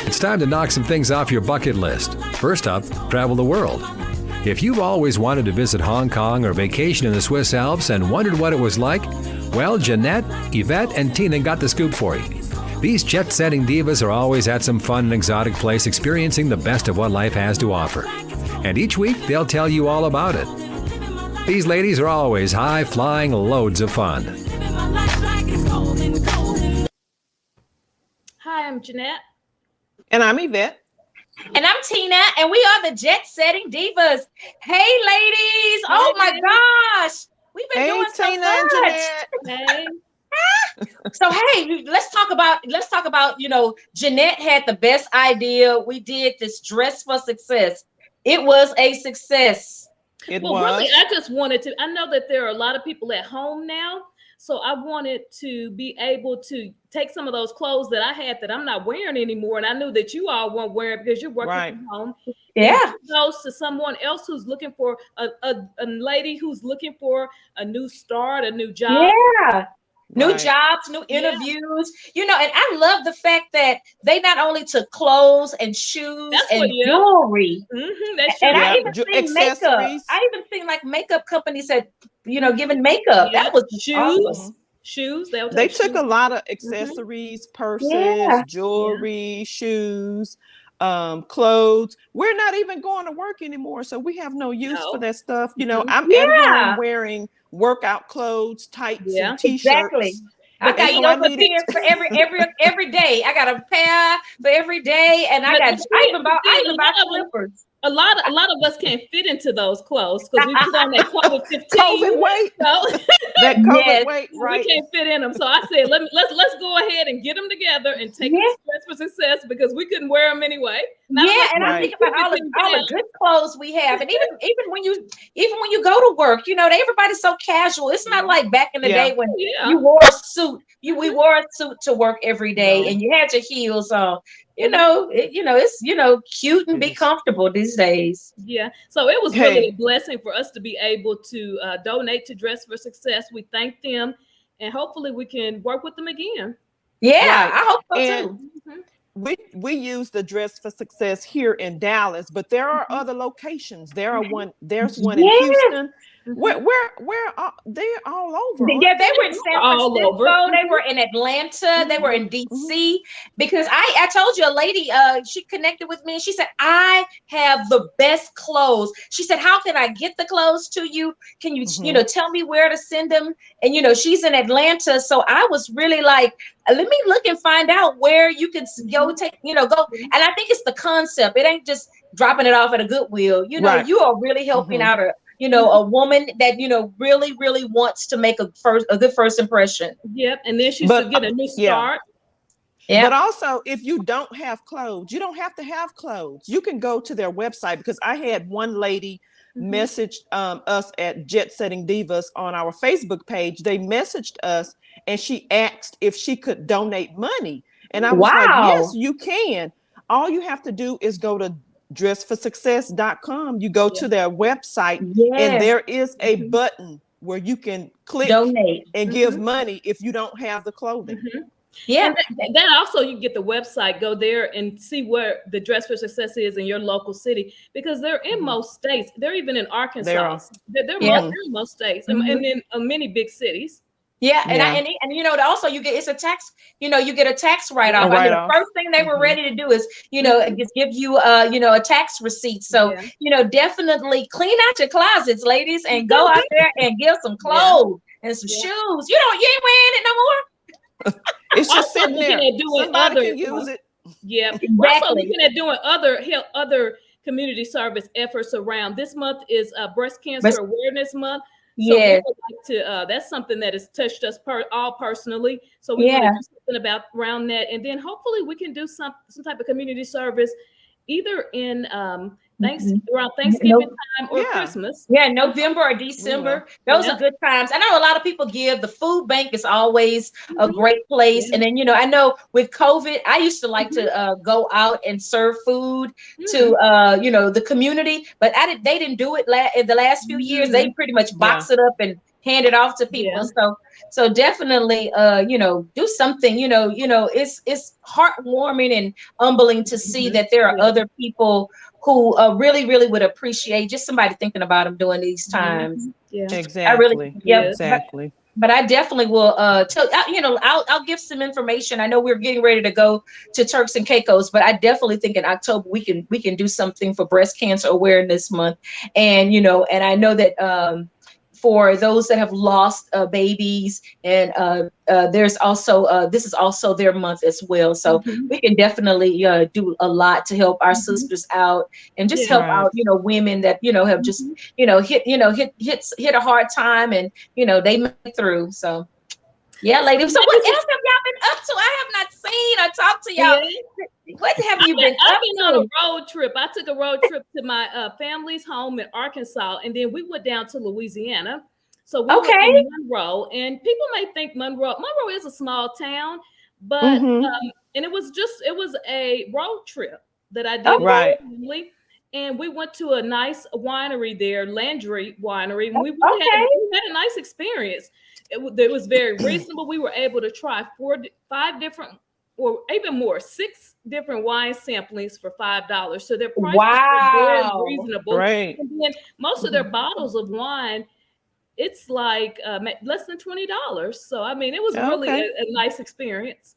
It's time to knock some things off your bucket list. First up, travel the world. If you've always wanted to visit Hong Kong or vacation in the Swiss Alps and wondered what it was like, well, Jeanette, Evette, and Tina got the scoop for you. These Jet Setting Divas are always at some fun and exotic place experiencing the best of what life has to offer. And each week, they'll tell you all about it. These ladies are always high-flying loads of fun. Hi, I'm Jeanette. And I'm Evette. And I'm Tina, and we are the Jet Setting Divas. Hey, ladies! Oh my gosh, we've been doing so Tina much. And Jeanette. Hey. So hey, let's talk about Jeanette had the best idea. We did this dress for success. It was a success. Really, I just wanted to. I know that there are a lot of people at home now. So I wanted to be able to take some of those clothes that I had that I'm not wearing anymore. And I knew that you all weren't wearing because you're working from home. Yeah. Those to someone else who's looking for a lady who's looking for a new start, a new job. Yeah. New jobs, new interviews, and I love the fact that they not only took clothes and shoes and jewelry, and I even think makeup. I even think like makeup companies had, given makeup. That was awesome. Shoes. They took a lot of accessories, purses, jewelry, shoes, clothes. We're not even going to work anymore, so we have no use for that stuff. I'm at home wearing workout clothes, tights, and t-shirts. Exactly. I got yoga pairs for every day. I got a pair for every day, and I even bought slippers. A lot of us can't fit into those clothes because we put on that COVID-15 COVID weight. That COVID weight, right? We can't fit in them. So I said, let's go ahead and get them together and take this dress for success because we couldn't wear them anyway. I think about all the good clothes we have, and even when you go to work, everybody's so casual. It's not like back in the day when you wore a suit. We wore a suit to work every day, and you had your heels on. It's cute and be comfortable these days. Yeah. So it was really a blessing for us to be able to donate to Dress for Success. We thank them, and hopefully we can work with them again. Yeah, I hope so too. We use the Dress for Success here in Dallas, but there are other locations. There's one in Houston. Where they're all over. Yeah, they were in San Francisco. They were in Atlanta. They were in DC. Because I told you, a lady, she connected with me and she said, I have the best clothes. She said, how can I get the clothes to you? Can you, tell me where to send them? And, she's in Atlanta. So I was really like, let me look and find out where you can go go. And I think it's the concept. It ain't just dropping it off at a Goodwill. You are really helping out a woman that, really, really wants to make a good first impression. Yep. And then she's to get a new start. Yeah. But also, if you don't have clothes, you don't have to have clothes. You can go to their website, because I had one lady messaged us at Jet Setting Divas on our Facebook page. They messaged us and she asked if she could donate money. And I was like, yes, you can. All you have to do is go to dressforsuccess.com. You go to their website and there is a button where you can click donate and give money if you don't have the clothing. Yeah. And then also you get the website, go there and see where the Dress for Success is in your local city, because they're in most states. They're even in Arkansas. They're in most states and in many big cities. Yeah, and also you get a tax. You get a tax write-off. The first thing they were ready to do is just give you a tax receipt. So definitely clean out your closets, ladies, and go out there and give some clothes and some shoes. You ain't wearing it no more. It's just sitting there. Somebody can use it. Yeah, we're also looking at doing other community service efforts around. This month is Breast Cancer Awareness Month. So we would like to, that's something that has touched us all personally. So we want to do something around that. And then hopefully we can do some type of community service either in around Thanksgiving time or Christmas. Yeah, November or December. Those are good times. I know a lot of people give. The food bank is always a great place. And then, I know with COVID, I used to like to go out and serve food to, the community. But they didn't do it in the last few years. They pretty much box it up and hand it off to people. So definitely, do something. It's heartwarming and humbling to see that there are other people who really, really would appreciate just somebody thinking about them during these times. Yeah, exactly. Exactly. But I definitely will tell I'll give some information. I know we're getting ready to go to Turks and Caicos, but I definitely think in October we can do something for Breast Cancer Awareness Month. And and I know that for those that have lost babies, and there's also this is also their month as well. So we can definitely do a lot to help our sisters out and just help out women that have just hit a hard time, and they make it through. So yeah, ladies. So what else have y'all been up to? I have not seen or talked to y'all. What have you been up to? I've been on a road trip. I took a road trip to my family's home in Arkansas, and then we went down to Louisiana. So we were in Monroe, and people may think Monroe is a small town, but and it was a road trip that I did with my family, and we went to a nice winery there, Landry Winery, and we had a nice experience. It was very reasonable. We were able to try 5 different, or even more, 6 different wine samplings for $5. So their prices were very reasonable. Right. And then most of their bottles of wine, it's like less than $20. So I mean, it was really a nice experience.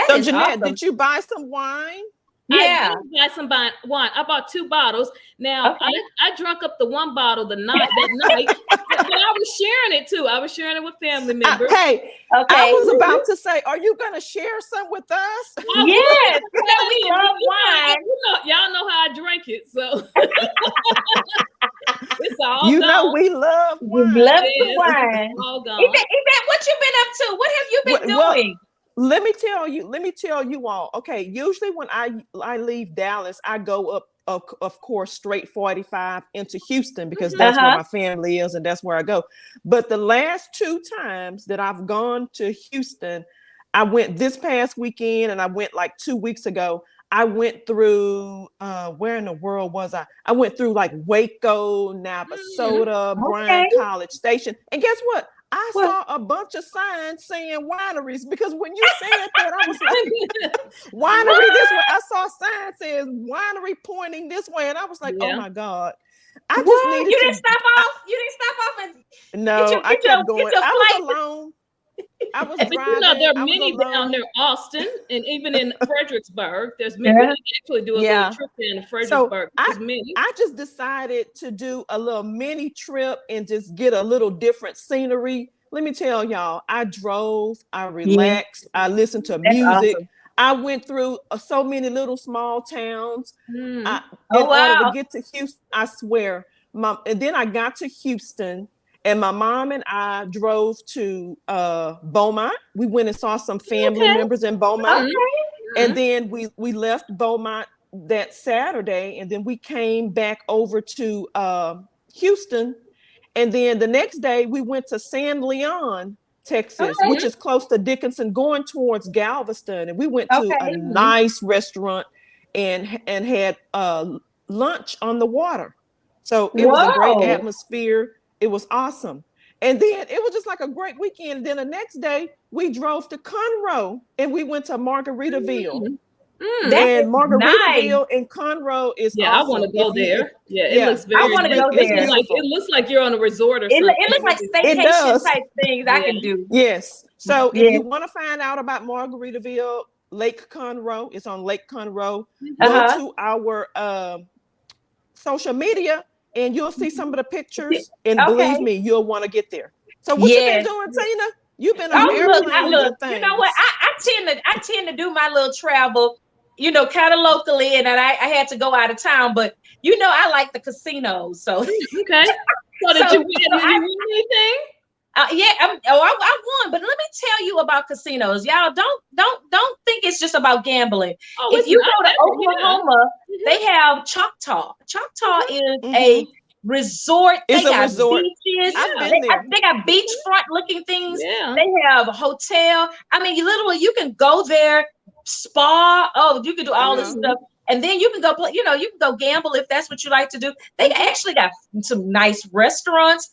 So Jeanette, did you buy some wine? Yeah, I did buy some wine. I bought 2 bottles. Now I drank up the 1 bottle that night, but I was sharing it too. I was sharing it with family members. I was about to say, are you going to share some with us? Yes, we love wine. Y'all know how I drink it, so it's all we love wine. We love the wine. All gone. Evette, what you been up to? What have you been doing? Let me tell you all. Okay, usually when I leave Dallas, I go up, of course, straight 45 into Houston, because that's where my family is and that's where I go. But the last 2 times that I've gone to Houston, I went this past weekend and I went like 2 weeks ago. I went through where in the world was I? I went through like Waco, Navasota, Bryan College Station, and guess what? I saw a bunch of signs saying wineries, because when you said that, I was like, winery this way. I saw signs says winery pointing this way, and I was like, oh my God. I just needed You didn't stop off and I kept going. I was alone. I was driving. There are many down there, Austin, and even in Fredericksburg. There's many. We actually do a little trip in Fredericksburg. I just decided to do a little mini trip and just get a little different scenery. Let me tell y'all, I drove, I relaxed, I listened to music. Awesome. I went through so many little small towns. In order to get to Houston, I swear. And then I got to Houston. And my mom and I drove to Beaumont. We went and saw some family members in Beaumont. And then we left Beaumont that Saturday. And then we came back over to Houston. And then the next day we went to San Leon, Texas, which is close to Dickinson, going towards Galveston. And we went to a nice restaurant and had lunch on the water. So it was a great atmosphere. It was awesome. And then it was just like a great weekend. And then the next day we drove to Conroe and we went to Margaritaville. And Margaritaville and Conroe is awesome. I want to go there. It looks very. I want to go there. It looks like you're on a resort or something. It looks like staycation type things I can do. Yes. So if you want to find out about Margaritaville, Lake Conroe, it's on Lake Conroe. Go to our social media, and you'll see some of the pictures, and believe me, you'll want to get there. So what you been doing, Tina? You've been on airplanes. You know what? I tend to do my little travel, kind of locally, and I had to go out of town. But I like the casinos. So So did you win anything? I won. But let me tell you about casinos, y'all. Don't think it's just about gambling. If you go to Oklahoma, they have Choctaw. Choctaw is a resort. It's a resort. Beaches. I've been there. They got beachfront looking things. They have a hotel. I mean, you can go there, spa. You can do all this stuff. And then you can go play, you can go gamble if that's what you like to do. They actually got some nice restaurants.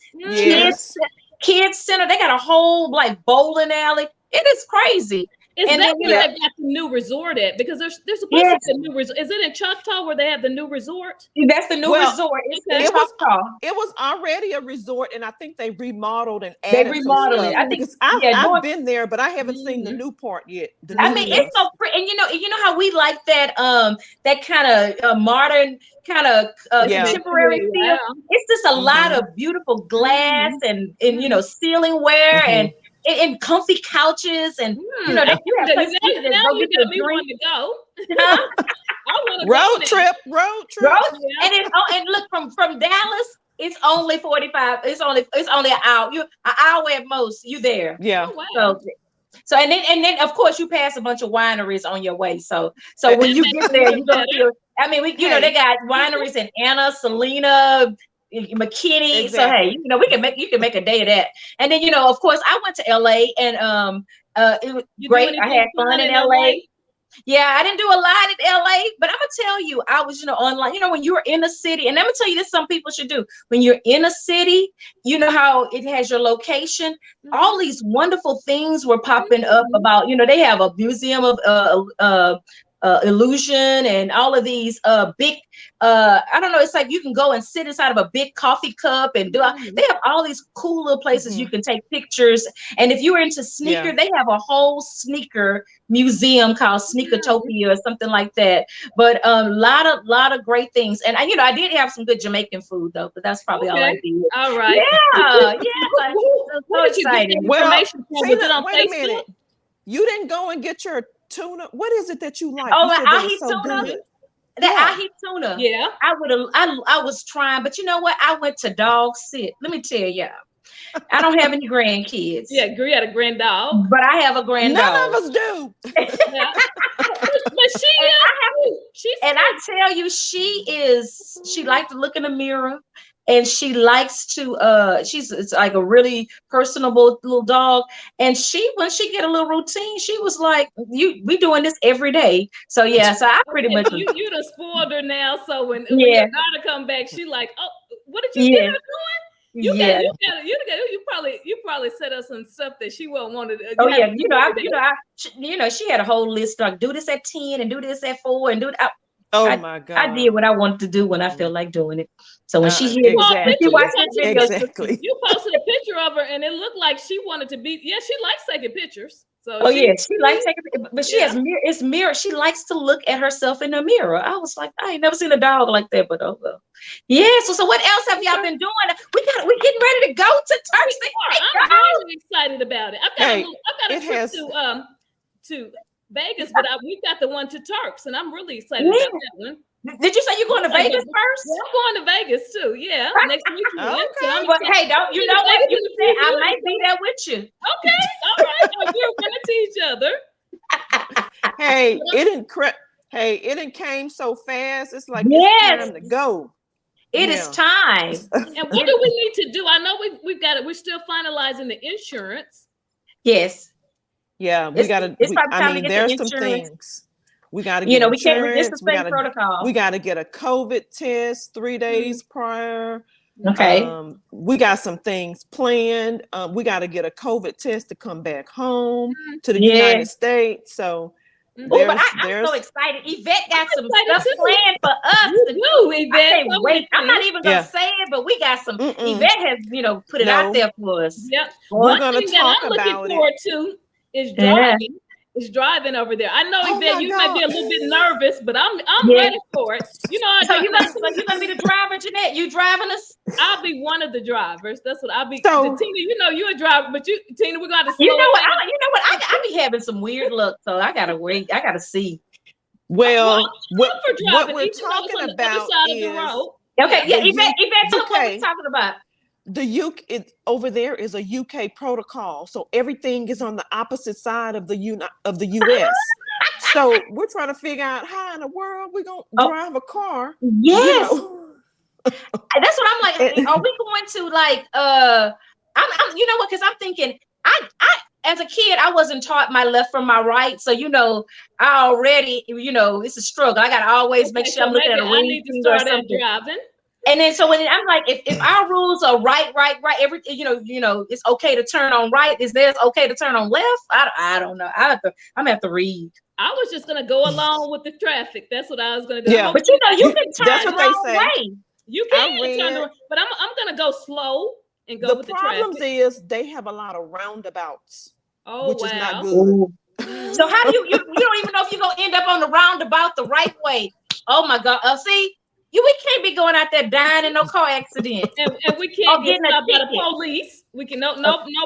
kids center. They got a whole like bowling alley. It is crazy. Is that where they've got the new resort at? Because there's supposed to be a new resort. Is it in Choctaw where they have the new resort? That's the new resort. It was already a resort, and I think they remodeled and added. They remodeled it. I think I've been there, but I haven't seen the new part yet. I mean, it's so pretty, and you know how we like that that kind of modern kind of contemporary feel. It's just a lot of beautiful glass and you know ceiling wear and comfy couches and you know that you have places to go get your drink. To go. Road trip. And and look from Dallas, it's only 45. It's only an hour. An hour at most. You there? Yeah. Oh, wow. So and then of course you pass a bunch of wineries on your way. So when you get there, you don't feel. I mean, they got wineries in Anna, Selena, McKinney. Exactly. So hey, you know, you can make a day of that. And then, you know, of course, I went to LA and it was great. I had fun in LA. Yeah, I didn't do a lot in LA, but I'm gonna tell you, I was, you know, online, you know, when you're in a city, and I'm gonna tell you this, some people should do. When you're in a city, you know how it has your location. All these wonderful things were popping up about, you know, they have a museum of illusion and all of these big I don't know, it's like you can go and sit inside of a big coffee cup and they have all these cool little places you can take pictures. And if you're into sneaker, they have a whole sneaker museum called Sneakertopia or something like that. But lot of great things. And you know, I did have some good Jamaican food though, but that's probably all I did. All right. Yeah. So exciting. Well, Tina, wait a minute. You didn't go and get your tuna. What is it that you like? Oh, the ahi tuna. The ahi tuna. Yeah. I was trying, but you know what? I went to dog sit. Let me tell y'all. I don't have any grandkids. Yeah, you had a grand dog. But I have a grand dog. None of us do. But I tell you, she likes to look in the mirror. And she likes to it's like a really personable little dog. And when she get a little routine, she was like, we doing this every day. So yeah, so I pretty much you done spoiled her now. So when your daughter come back, she like, oh, what did you get her doing? You probably set up some stuff that she won't want to. Oh yeah, you know, she had a whole list like do this at 10 and do this at 4 and do that. My God! I did what I wanted to do when I feel like doing it. So when she hears, exactly. she watched that video. Exactly. You posted a picture of her, and it looked like she wanted to be. Yeah, she likes taking pictures. So she likes taking, but she has mirror. It's mirror. She likes to look at herself in the mirror. I was like, I ain't never seen a dog like that, but oh well. Yeah. So what else have y'all been doing? We're getting ready to go to Turkey. I'm really excited about it. I've got a trip to Vegas, but we've got the one to Turks, and I'm really excited about that one. Did you say you're going to Vegas first? Yeah, I'm going to Vegas too. Yeah, next week. Okay. But hey, don't you know what you said? I might be there with you. Okay, all right. We're going to see each other. Hey, it didn't came so fast. It's like it's time to go. It is time. And what do we need to do? I know we've got it. We're still finalizing the insurance. Yes. Yeah, we got to. I mean, there's some things we got to get. You know, we can't resist the same protocol. We got to get a COVID test 3 days prior. Okay. We got some things planned. We got to get a COVID test to come back home to the United States. So. But I'm so excited. Evette got some stuff planned for us to do. Evette, wait. I'm not even gonna say it, but we got some. Evette has, you know, put it out there for us. Yep. We're gonna talk about it. What I'm looking forward to is driving. Is driving over there. I know Evette, you might be a little bit nervous, but I'm ready for it. You know, so you're gonna be the driver, Jeanette. You driving us? I'll be one of the drivers. That's what I'll be. So, Tina, you know you're a driver, but Tina, we're gonna. You know what? I be having some weird luck, so I gotta wait. I gotta see. Well, what we're talking about is okay. Yeah, Evette, tell us what we're talking about. The UK over there is a UK protocol, so everything is on the opposite side of the US. So we're trying to figure out how in the world we're gonna drive a car. Yes, that's what I'm like. Are we going to like? I'm you know what? Because I'm thinking, I as a kid I wasn't taught my left from my right, so you know I already it's a struggle. I gotta always make sure I'm looking at a ring I need to start driving. And then so when I'm like, if our rules are right, everything, it's okay to turn on right. Is this okay to turn on left? I don't know. I'm gonna have to read. I was just gonna go along with the traffic. That's what I was gonna do. Yeah, but you can turn that's what the wrong they say. way. You can turn the, but I'm gonna go slow and go with the traffic. The problem is they have a lot of roundabouts, which is not good. Ooh. So how do you don't even know if you're gonna end up on the roundabout the right way? Oh my God! See. We can't be going out there dying in no car accident. And we can't get stopped by the police. We can no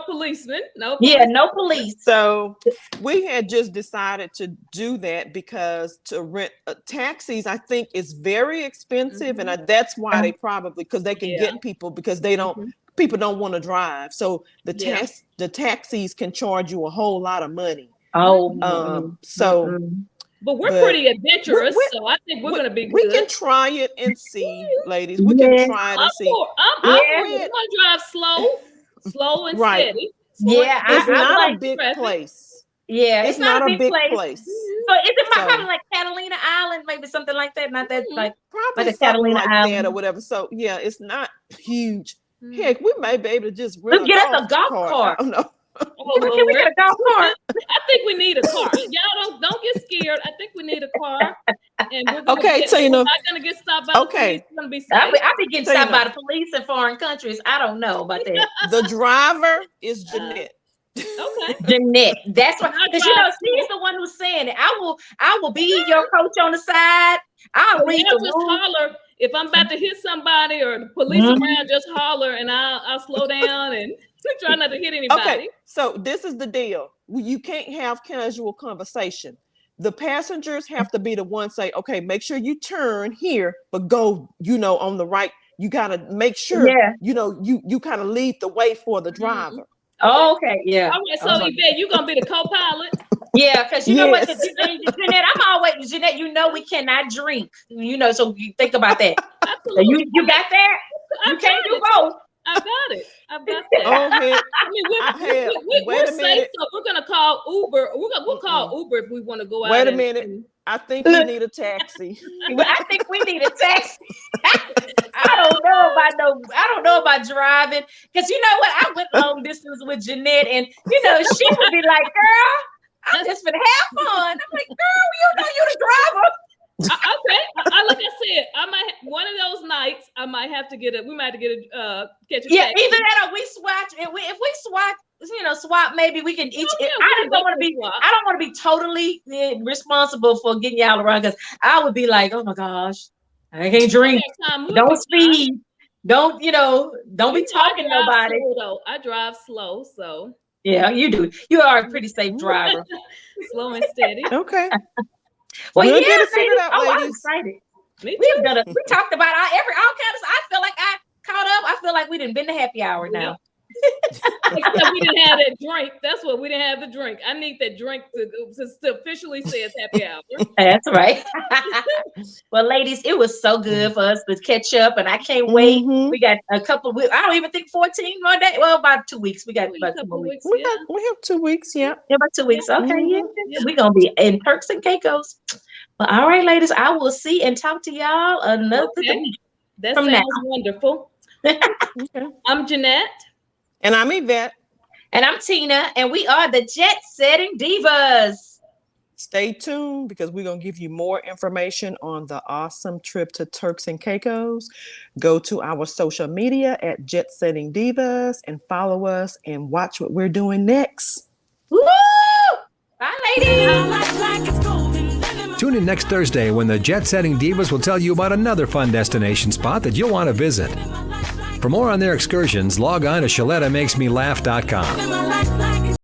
policemen. No police. Yeah, no police. So we had just decided to do that because to rent taxis, I think, is very expensive, and that's why they probably because they can get people because they don't people don't want to drive. So the taxis can charge you a whole lot of money. But we're pretty adventurous, so I think we're going to be good. We can try it and see, ladies. We can try it and see. We're going to drive slow and steady. It's not a big place. Yeah, it's not a big place. So is it probably like Catalina Island, maybe something like that? Not that like probably like a Catalina Island or whatever. So yeah, it's not huge. Heck, we may be able to just rent get us a golf cart. I don't know. Can we get a golf cart? I think we need a car. Y'all don't get scared. I think we need a car. And we're gonna Tina. We're not gonna get stopped by the police. It's gonna be safe. I be getting stopped by the police in foreign countries. I don't know about that. The driver is Jeanette. Okay. Jeanette. That's what because she's the one who's saying it. I will be your coach on the side. I'll read the rules. Holler. If I'm about to hit somebody or the police around, just holler and I'll slow down and try not to hit anybody. Okay, so this is the deal. You can't have casual conversation. The passengers have to be the ones say, okay, make sure you turn here, but go, on the right. You got to make sure, you kind of lead the way for the driver. Oh, okay, yeah. All right, so Evette, you're going to be the co-pilot? Yeah, because you know what, Jeanette, I'm always, Jeanette, we cannot drink, so you think about that. Absolutely. You got that? You can't do both. I got it. I've got that. We're safe, so we're gonna call Uber. We'll call Uber if we want to go out. Wait a minute. I think we need a taxi. I think we need a taxi. I don't know about driving because you know what? I went long distance with Jeanette, and she would be like, "Girl, I'm just gonna have fun." I'm like, "Girl, you're the driver." Okay, like I said, I might one of those nights. I might have to we might have to catch a taxi. Either that or we swatch. If we swap, maybe we can each. I don't want to be totally responsible for getting y'all around because I would be like, oh my gosh, I can't drink. Don't speed. Don't be talking to nobody. I drive slow, so yeah, you do. You are a pretty safe driver. Slow and steady. Okay. Well, we'll ladies. I'm excited. We talked about all kinds of. I feel like I caught up. I feel like we didn't been to happy hour now. Except we didn't have that drink. That's what we didn't have the drink. I need that drink to officially say it's happy hour. That's right. Well, ladies, it was so good for us to catch up, and I can't wait. We got a couple of weeks. I don't even think 14 more days. Well, about 2 weeks. We got about 2 more weeks. We have 2 weeks. Yeah. About 2 weeks. Okay. We're gonna be in Turks and Caicos. Well, all right, ladies. I will see and talk to y'all another day. That sounds wonderful. Okay. I'm Jeanette. And I'm Evette. And I'm Tina. And we are the Jet Setting Divas. Stay tuned because we're going to give you more information on the awesome trip to Turks and Caicos. Go to our social media at Jet Setting Divas and follow us and watch what we're doing next. Woo! Bye, ladies. Tune in next Thursday when the Jet Setting Divas will tell you about another fun destination spot that you'll want to visit. For more on their excursions, log on to ShalettaMakesMeLaugh.com.